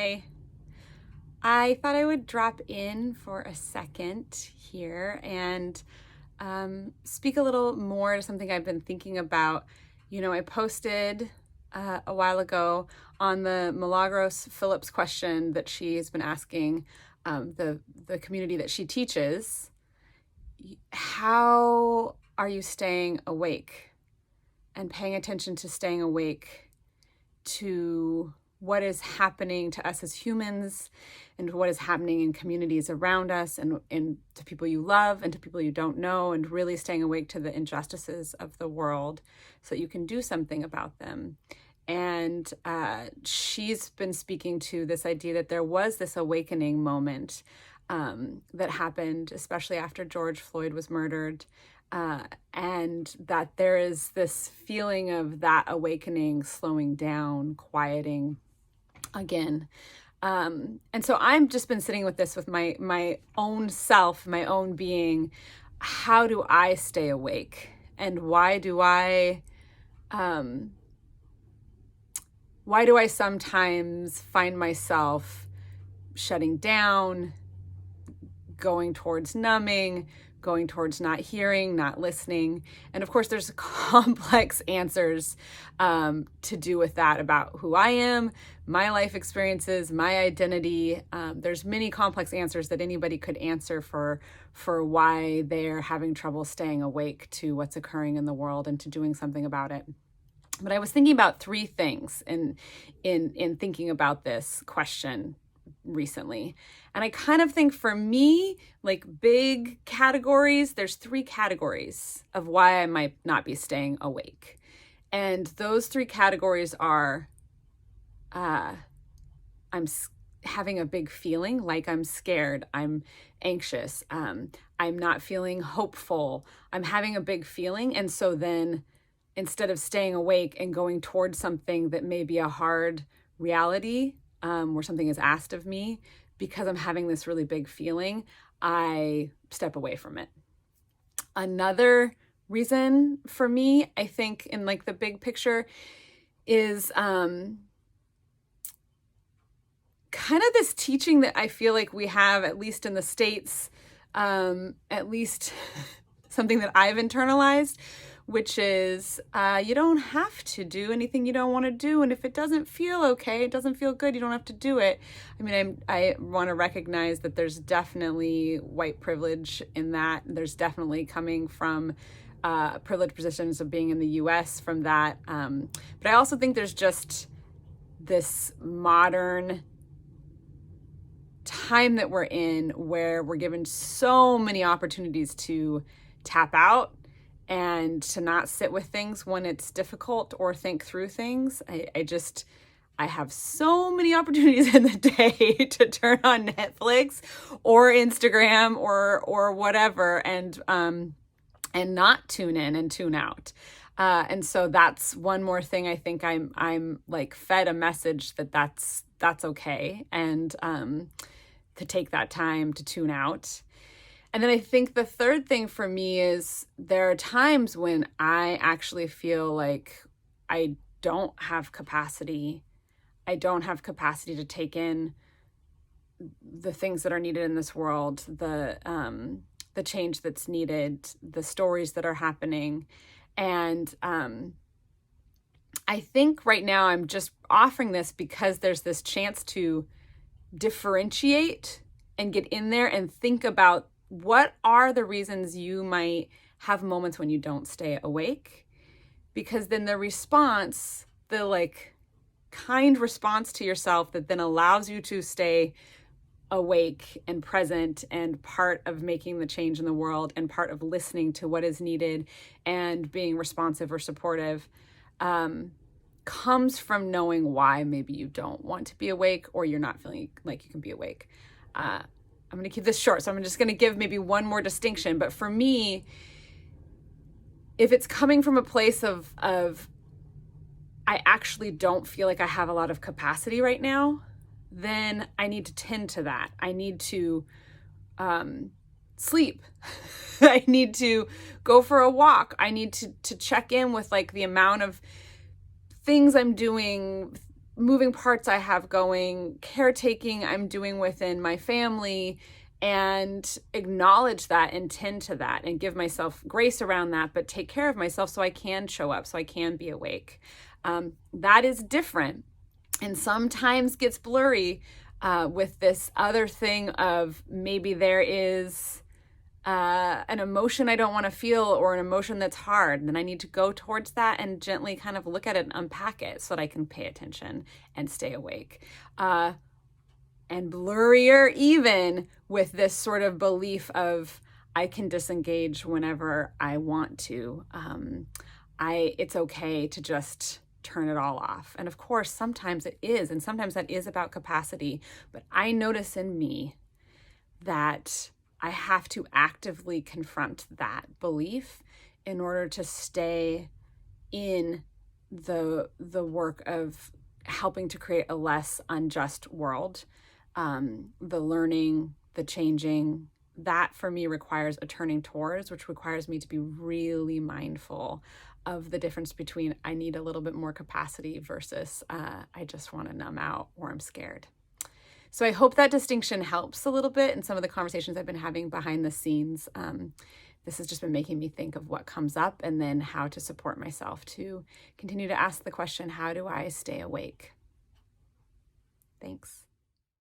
Hi. I thought I would drop in for a second here and speak a little more to something I've been thinking about. I posted a while ago on the Milagros Phillips question that she has been asking the community that she teaches. How are you staying awake and paying attention to staying awake to what is happening to us as humans and what is happening in communities around us and to people you love and to people you don't know, and really staying awake to the injustices of the world so that you can do something about them. And she's been speaking to this idea that there was this awakening moment that happened, especially after George Floyd was murdered, and that there is this feeling of that awakening slowing down, quieting again. And so I've just been sitting with this with my own self, my own being. How do I stay awake? And why do I sometimes find myself shutting down, going towards numbing, going towards not hearing, not listening? And of course, there's complex answers to do with that about who I am, my life experiences, my identity. There's many complex answers that anybody could answer for why they're having trouble staying awake to what's occurring in the world and to doing something about it. But I was thinking about three things in thinking about this question recently. And I kind of think for me, like big categories, there's three categories of why I might not be staying awake. And those three categories are I'm having a big feeling, like I'm scared, I'm anxious, I'm not feeling hopeful, I'm having a big feeling. And so then instead of staying awake and going towards something that may be a hard reality, where something is asked of me, because I'm having this really big feeling, I step away from it. Another reason for me, I think, in like the big picture, is kind of this teaching that I feel like we have, at least in the States, at least something that I've internalized, which is you don't have to do anything you don't want to do. And if it doesn't feel okay, it doesn't feel good, you don't have to do it. I mean, I want to recognize that there's definitely white privilege in that. There's definitely coming from privileged positions of being in the US from that. But I also think there's just this modern time that we're in where we're given so many opportunities to tap out and to not sit with things when it's difficult or think through things. I have so many opportunities in the day to turn on Netflix or Instagram or whatever and not tune in and tune out. And so that's one more thing. I think I'm like fed a message that's okay, and to take that time to tune out. And then I think the third thing for me is there are times when I actually feel like I don't have capacity. I don't have capacity to take in the things that are needed in this world, the change that's needed, the stories that are happening. And I think right now I'm just offering this because there's this chance to differentiate and get in there and think about what are the reasons you might have moments when you don't stay awake. Because then the response, the like kind response to yourself that then allows you to stay awake and present and part of making the change in the world and part of listening to what is needed and being responsive or supportive, comes from knowing why maybe you don't want to be awake or you're not feeling like you can be awake. I'm going to keep this short, so I'm just going to give maybe one more distinction. But for me, if it's coming from a place of I actually don't feel like I have a lot of capacity right now, then I need to tend to that. I need to sleep. I need to go for a walk. I need to check in with like the amount of things I'm doing, moving parts I have going, caretaking I'm doing within my family, and acknowledge that and tend to that and give myself grace around that, but take care of myself so I can show up, so I can be awake. That is different and sometimes gets blurry with this other thing of maybe there is an emotion I don't want to feel or an emotion that's hard. And then I need to go towards that and gently kind of look at it and unpack it so that I can pay attention and stay awake. And blurrier even with this sort of belief of I can disengage whenever I want to. It's okay to just turn it all off. And of course, sometimes it is, and sometimes that is about capacity. But I notice in me that I have to actively confront that belief in order to stay in the work of helping to create a less unjust world. The learning, the changing, that for me requires a turning towards, which requires me to be really mindful of the difference between I need a little bit more capacity versus I just want to numb out or I'm scared. So I hope that distinction helps a little bit in some of the conversations I've been having behind the scenes. This has just been making me think of what comes up and then how to support myself to continue to ask the question, how do I stay awake? Thanks.